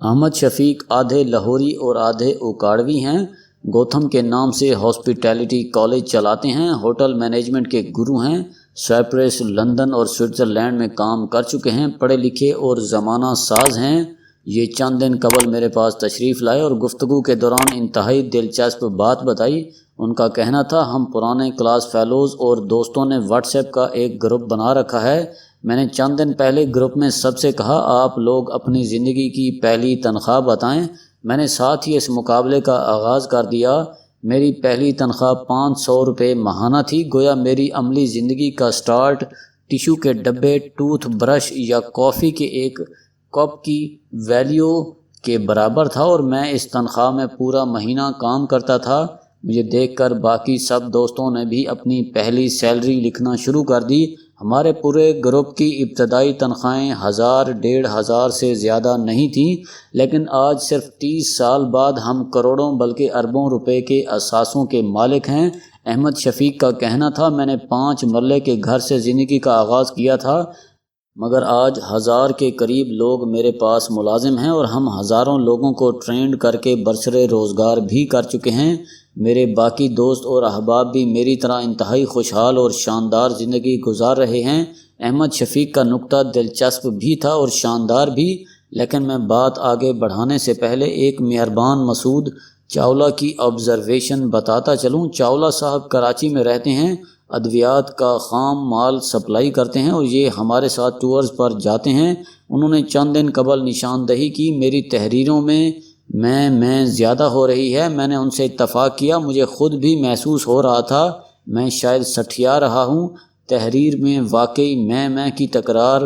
احمد شفیق آدھے لاہوری اور آدھے اکاڑوی ہیں۔ گوتھم کے نام سے ہاسپٹیلٹی کالج چلاتے ہیں۔ ہوٹل مینجمنٹ کے گرو ہیں۔ سائپرس، لندن اور سوئٹزرلینڈ میں کام کر چکے ہیں۔ پڑھے لکھے اور زمانہ ساز ہیں۔ یہ چند دن قبل میرے پاس تشریف لائے اور گفتگو کے دوران انتہائی دلچسپ بات بتائی۔ ان کا کہنا تھا، ہم پرانے کلاس فیلوز اور دوستوں نے واٹس ایپ کا ایک گروپ بنا رکھا ہے۔ میں نے چند دن پہلے گروپ میں سب سے کہا، آپ لوگ اپنی زندگی کی پہلی تنخواہ بتائیں۔ میں نے ساتھ ہی اس مقابلے کا آغاز کر دیا۔ میری پہلی تنخواہ 500 روپے ماہانہ تھی۔ گویا میری عملی زندگی کا سٹارٹ ٹیشو کے ڈبے، ٹوتھ برش یا کافی کے ایک کپ کی ویلیو کے برابر تھا، اور میں اس تنخواہ میں پورا مہینہ کام کرتا تھا۔ مجھے دیکھ کر باقی سب دوستوں نے بھی اپنی پہلی سیلری لکھنا شروع کر دی۔ ہمارے پورے گروپ کی ابتدائی تنخواہیں 1000 1500 سے زیادہ نہیں تھیں، لیکن آج صرف 30 سال بعد ہم کروڑوں بلکہ اربوں روپے کے اثاثوں کے مالک ہیں۔ احمد شفیق کا کہنا تھا، میں نے 5 مرلے کے گھر سے زندگی کا آغاز کیا تھا، مگر آج 1000 کے قریب لوگ میرے پاس ملازم ہیں اور ہم ہزاروں لوگوں کو ٹرینڈ کر کے برسرِ روزگار بھی کر چکے ہیں۔ میرے باقی دوست اور احباب بھی میری طرح انتہائی خوشحال اور شاندار زندگی گزار رہے ہیں۔ احمد شفیق کا نکتہ دلچسپ بھی تھا اور شاندار بھی، لیکن میں بات آگے بڑھانے سے پہلے ایک مہربان مسعود چاولہ کی آبزرویشن بتاتا چلوں۔ چاولہ صاحب کراچی میں رہتے ہیں، ادویات کا خام مال سپلائی کرتے ہیں اور یہ ہمارے ساتھ ٹورز پر جاتے ہیں۔ انہوں نے چند دن قبل نشاندہی کی، میری تحریروں میں زیادہ ہو رہی ہے۔ میں نے ان سے اتفاق کیا۔ مجھے خود بھی محسوس ہو رہا تھا میں شاید سٹھیا رہا ہوں۔ تحریر میں واقعی میں کی تکرار،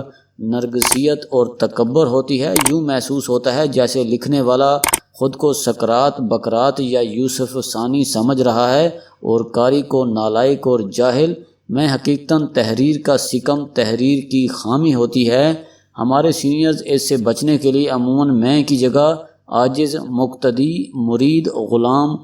نرگسیت اور تکبر ہوتی ہے۔ یوں محسوس ہوتا ہے جیسے لکھنے والا خود کو سقراط، بقراط یا یوسف ثانی سمجھ رہا ہے اور قاری کو نالائق اور جاہل۔ میں حقیقتاً تحریر کا سکم، تحریر کی خامی ہوتی ہے۔ ہمارے سینئرز اس سے بچنے کے لیے عموماً میں کی جگہ عاجز، مقتدی، مرید، غلام،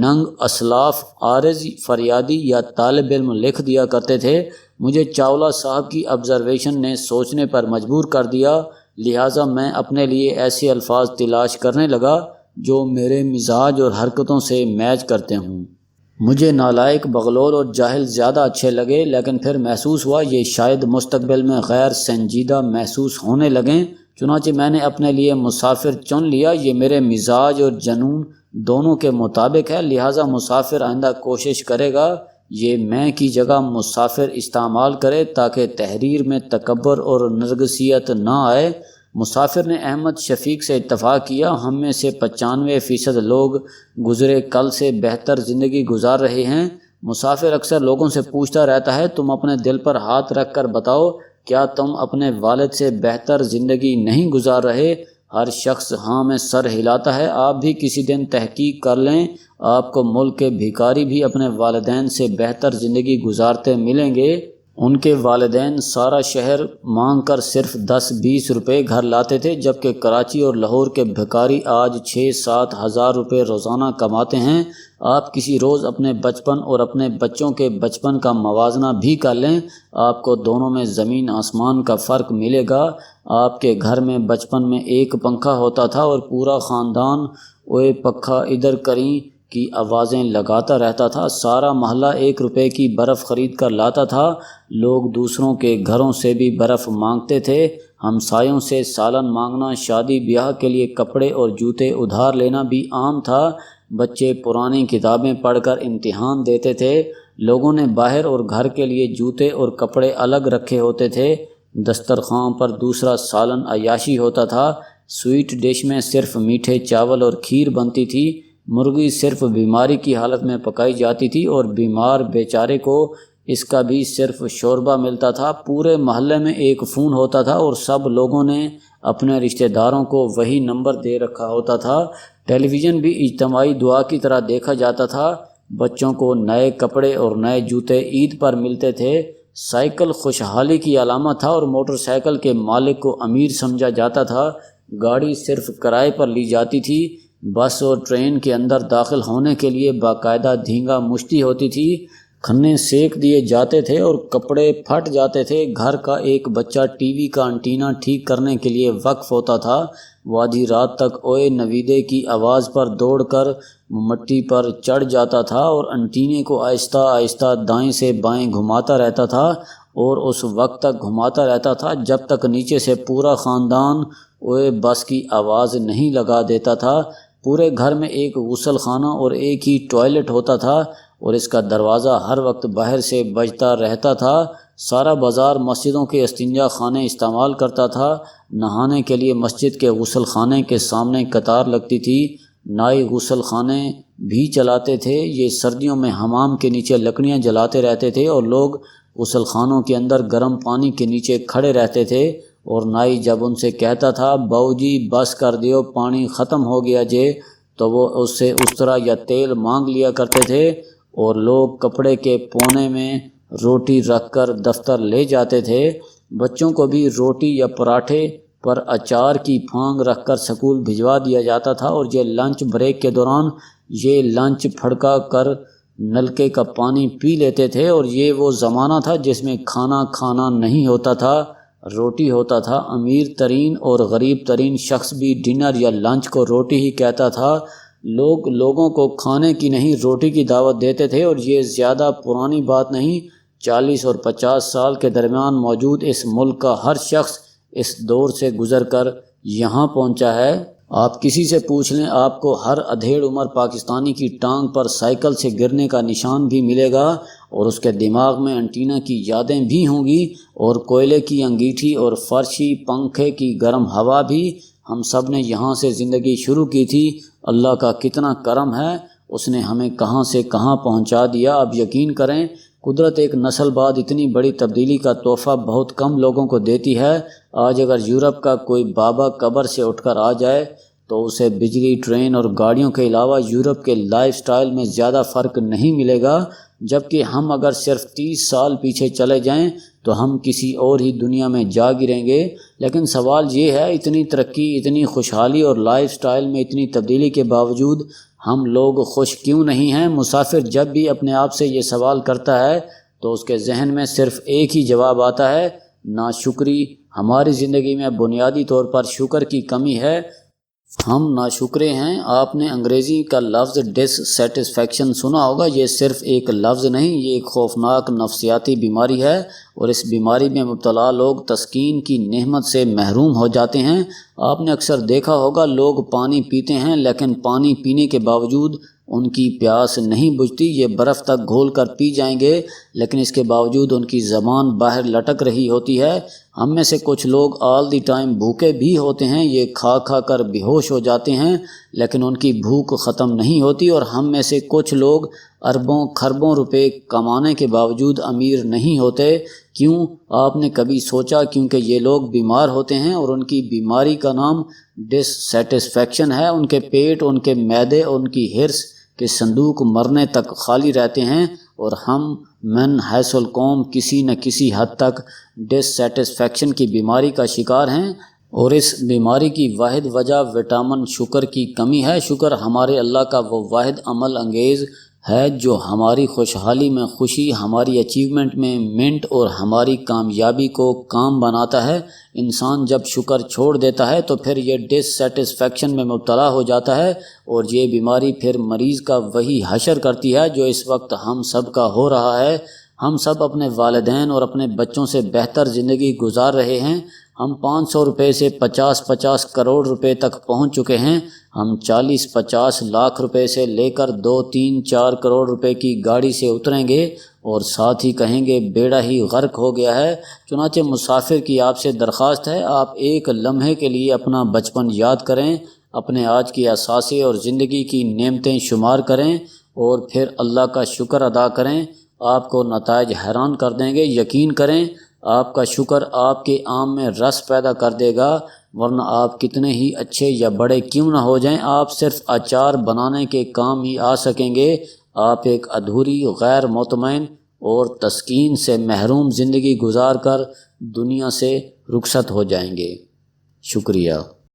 ننگ، اسلاف، عارض، فریادی یا طالب علم لکھ دیا کرتے تھے۔ مجھے چاولہ صاحب کی آبزرویشن نے سوچنے پر مجبور کر دیا، لہٰذا میں اپنے لیے ایسے الفاظ تلاش کرنے لگا جو میرے مزاج اور حرکتوں سے میچ کرتے ہوں۔ مجھے نالائق، بغلول اور جاہل زیادہ اچھے لگے، لیکن پھر محسوس ہوا یہ شاید مستقبل میں غیر سنجیدہ محسوس ہونے لگیں۔ چنانچہ میں نے اپنے لیے مسافر چن لیا۔ یہ میرے مزاج اور جنون دونوں کے مطابق ہے، لہٰذا مسافر آئندہ کوشش کرے گا یہ میں کی جگہ مسافر استعمال کرے تاکہ تحریر میں تکبر اور نرگسیت نہ آئے۔ مسافر نے احمد شفیق سے اتفاق کیا۔ ہم میں سے 95% لوگ گزرے کل سے بہتر زندگی گزار رہے ہیں۔ مسافر اکثر لوگوں سے پوچھتا رہتا ہے، تم اپنے دل پر ہاتھ رکھ کر بتاؤ، کیا تم اپنے والد سے بہتر زندگی نہیں گزار رہے؟ ہر شخص ہاں میں سر ہلاتا ہے۔ آپ بھی کسی دن تحقیق کر لیں، آپ کو ملک کے بھکاری بھی اپنے والدین سے بہتر زندگی گزارتے ملیں گے۔ ان کے والدین سارا شہر مانگ کر صرف 10-20 روپے گھر لاتے تھے، جبکہ کراچی اور لاہور کے بھکاری آج 6-7 ہزار روپے روزانہ کماتے ہیں۔ آپ کسی روز اپنے بچپن اور اپنے بچوں کے بچپن کا موازنہ بھی کر لیں، آپ کو دونوں میں زمین آسمان کا فرق ملے گا۔ آپ کے گھر میں بچپن میں ایک پنکھا ہوتا تھا اور پورا خاندان اوئے پنکھا ادھر کریں کی آوازیں لگاتا رہتا تھا۔ سارا محلہ 1 روپے کی برف خرید کر لاتا تھا۔ لوگ دوسروں کے گھروں سے بھی برف مانگتے تھے۔ ہمسایوں سے سالن مانگنا، شادی بیاہ کے لیے کپڑے اور جوتے ادھار لینا بھی عام تھا۔ بچے پرانی کتابیں پڑھ کر امتحان دیتے تھے۔ لوگوں نے باہر اور گھر کے لیے جوتے اور کپڑے الگ رکھے ہوتے تھے۔ دسترخوان پر دوسرا سالن عیاشی ہوتا تھا۔ سویٹ ڈش میں صرف میٹھے چاول اور کھیر بنتی تھی۔ مرغی صرف بیماری کی حالت میں پکائی جاتی تھی اور بیمار بیچارے کو اس کا بھی صرف شوربہ ملتا تھا۔ پورے محلے میں ایک فون ہوتا تھا اور سب لوگوں نے اپنے رشتہ داروں کو وہی نمبر دے رکھا ہوتا تھا۔ ٹیلی ویژن بھی اجتماعی دعا کی طرح دیکھا جاتا تھا۔ بچوں کو نئے کپڑے اور نئے جوتے عید پر ملتے تھے۔ سائیکل خوشحالی کی علامت تھا اور موٹر سائیکل کے مالک کو امیر سمجھا جاتا تھا۔ گاڑی صرف کرائے پر لی جاتی تھی۔ بس اور ٹرین کے اندر داخل ہونے کے لیے باقاعدہ دھینگا مشتی ہوتی تھی۔ کھنے سینک دیے جاتے تھے اور کپڑے پھٹ جاتے تھے۔ گھر کا ایک بچہ ٹی وی کا انٹینا ٹھیک کرنے کے لیے وقف ہوتا تھا۔ وہ آدھی رات تک اوئے نویدے کی آواز پر دوڑ کر مٹی پر چڑھ جاتا تھا اور انٹینے کو آہستہ آہستہ دائیں سے بائیں گھماتا رہتا تھا، اور اس وقت تک گھماتا رہتا تھا جب تک نیچے سے پورا خاندان اوئے بس کی آواز نہیں لگا دیتا تھا۔ پورے گھر میں ایک غسل خانہ اور ایک ہی ٹوائلٹ ہوتا تھا، اور اس کا دروازہ ہر وقت باہر سے بجتا رہتا تھا۔ سارا بازار مسجدوں کے استنجا خانے استعمال کرتا تھا۔ نہانے کے لیے مسجد کے غسل خانے کے سامنے قطار لگتی تھی۔ نائی غسل خانے بھی چلاتے تھے۔ یہ سردیوں میں حمام کے نیچے لکڑیاں جلاتے رہتے تھے اور لوگ غسل خانوں کے اندر گرم پانی کے نیچے کھڑے رہتے تھے، اور نائی جب ان سے کہتا تھا باؤ جی بس کر دیو پانی ختم ہو گیا جے، تو وہ اس سے استرا یا تیل مانگ لیا کرتے تھے، اور لوگ کپڑے کے پونے میں روٹی رکھ کر دفتر لے جاتے تھے۔ بچوں کو بھی روٹی یا پراٹھے پر اچار کی پھانگ رکھ کر سکول بھجوا دیا جاتا تھا، اور یہ لنچ بریک کے دوران یہ لنچ پھڑکا کر نلکے کا پانی پی لیتے تھے۔ اور یہ وہ زمانہ تھا جس میں کھانا نہیں ہوتا تھا، روٹی ہوتا تھا۔ امیر ترین اور غریب ترین شخص بھی ڈنر یا لنچ کو روٹی ہی کہتا تھا۔ لوگوں کو کھانے کی نہیں روٹی کی دعوت دیتے تھے، اور یہ زیادہ پرانی بات نہیں۔ 40 اور 50 سال کے درمیان موجود اس ملک کا ہر شخص اس دور سے گزر کر یہاں پہنچا ہے۔ آپ کسی سے پوچھ لیں، آپ کو ہر ادھیڑ عمر پاکستانی کی ٹانگ پر سائیکل سے گرنے کا نشان بھی ملے گا، اور اس کے دماغ میں انٹینا کی یادیں بھی ہوں گی، اور کوئلے کی انگیٹھی اور فرشی پنکھے کی گرم ہوا بھی۔ ہم سب نے یہاں سے زندگی شروع کی تھی۔ اللہ کا کتنا کرم ہے، اس نے ہمیں کہاں سے کہاں پہنچا دیا۔ اب یقین کریں، قدرت ایک نسل بعد اتنی بڑی تبدیلی کا تحفہ بہت کم لوگوں کو دیتی ہے۔ آج اگر یورپ کا کوئی بابا قبر سے اٹھ کر آ جائے تو اسے بجلی، ٹرین اور گاڑیوں کے علاوہ یورپ کے لائف سٹائل میں زیادہ فرق نہیں ملے گا، جبکہ ہم اگر صرف 30 سال پیچھے چلے جائیں تو ہم کسی اور ہی دنیا میں جا گریں گے۔ لیکن سوال یہ ہے، اتنی ترقی، اتنی خوشحالی اور لائف سٹائل میں اتنی تبدیلی کے باوجود ہم لوگ خوش کیوں نہیں ہیں؟ مسافر جب بھی اپنے آپ سے یہ سوال کرتا ہے تو اس کے ذہن میں صرف ایک ہی جواب آتا ہے، ناشکری۔ ہماری زندگی میں بنیادی طور پر شکر کی کمی ہے، ہم ناشکرے ہیں۔ آپ نے انگریزی کا لفظ ڈس سیٹسفیکشن سنا ہوگا۔ یہ صرف ایک لفظ نہیں، یہ ایک خوفناک نفسیاتی بیماری ہے، اور اس بیماری میں مبتلا لوگ تسکین کی نعمت سے محروم ہو جاتے ہیں۔ آپ نے اکثر دیکھا ہوگا، لوگ پانی پیتے ہیں لیکن پانی پینے کے باوجود ان کی پیاس نہیں بجھتی۔ یہ برف تک گھول کر پی جائیں گے لیکن اس کے باوجود ان کی زبان باہر لٹک رہی ہوتی ہے۔ ہم میں سے کچھ لوگ آل دی ٹائم بھوکے بھی ہوتے ہیں، یہ کھا کھا کر بے ہوش ہو جاتے ہیں لیکن ان کی بھوک ختم نہیں ہوتی۔ اور ہم میں سے کچھ لوگ اربوں خربوں روپے کمانے کے باوجود امیر نہیں ہوتے۔ کیوں؟ آپ نے کبھی سوچا؟ کیونکہ یہ لوگ بیمار ہوتے ہیں، اور ان کی بیماری کا نام ڈس سیٹسفیکشن ہے۔ ان کے پیٹ، ان کے معدے، ان کی ہرس کے صندوق مرنے تک خالی رہتے ہیں، اور ہم من حیث القوم کسی نہ کسی حد تک ڈس سیٹسفیکشن کی بیماری کا شکار ہیں، اور اس بیماری کی واحد وجہ وٹامن شکر کی کمی ہے۔ شکر ہمارے اللہ کا وہ واحد عمل انگیز ہے جو ہماری خوشحالی میں خوشی، ہماری اچیومنٹ میں منٹ اور ہماری کامیابی کو کام بناتا ہے۔ انسان جب شکر چھوڑ دیتا ہے تو پھر یہ ڈس سیٹسفیکشن میں مبتلا ہو جاتا ہے، اور یہ بیماری پھر مریض کا وہی حشر کرتی ہے جو اس وقت ہم سب کا ہو رہا ہے۔ ہم سب اپنے والدین اور اپنے بچوں سے بہتر زندگی گزار رہے ہیں۔ ہم 500 روپے سے 50 کروڑ روپے تک پہنچ چکے ہیں۔ ہم 40-50 لاکھ روپے سے لے کر 2-3-4 کروڑ روپے کی گاڑی سے اتریں گے اور ساتھ ہی کہیں گے بیڑا ہی غرق ہو گیا ہے۔ چنانچہ مسافر کی آپ سے درخواست ہے، آپ ایک لمحے کے لیے اپنا بچپن یاد کریں، اپنے آج کی اثاثے اور زندگی کی نعمتیں شمار کریں، اور پھر اللہ کا شکر ادا کریں۔ آپ کو نتائج حیران کر دیں گے۔ یقین کریں، آپ کا شکر آپ کے آم میں رس پیدا کر دے گا، ورنہ آپ کتنے ہی اچھے یا بڑے کیوں نہ ہو جائیں، آپ صرف اچار بنانے کے کام ہی آ سکیں گے۔ آپ ایک ادھوری، غیر مطمئن اور تسکین سے محروم زندگی گزار کر دنیا سے رخصت ہو جائیں گے۔ شکریہ۔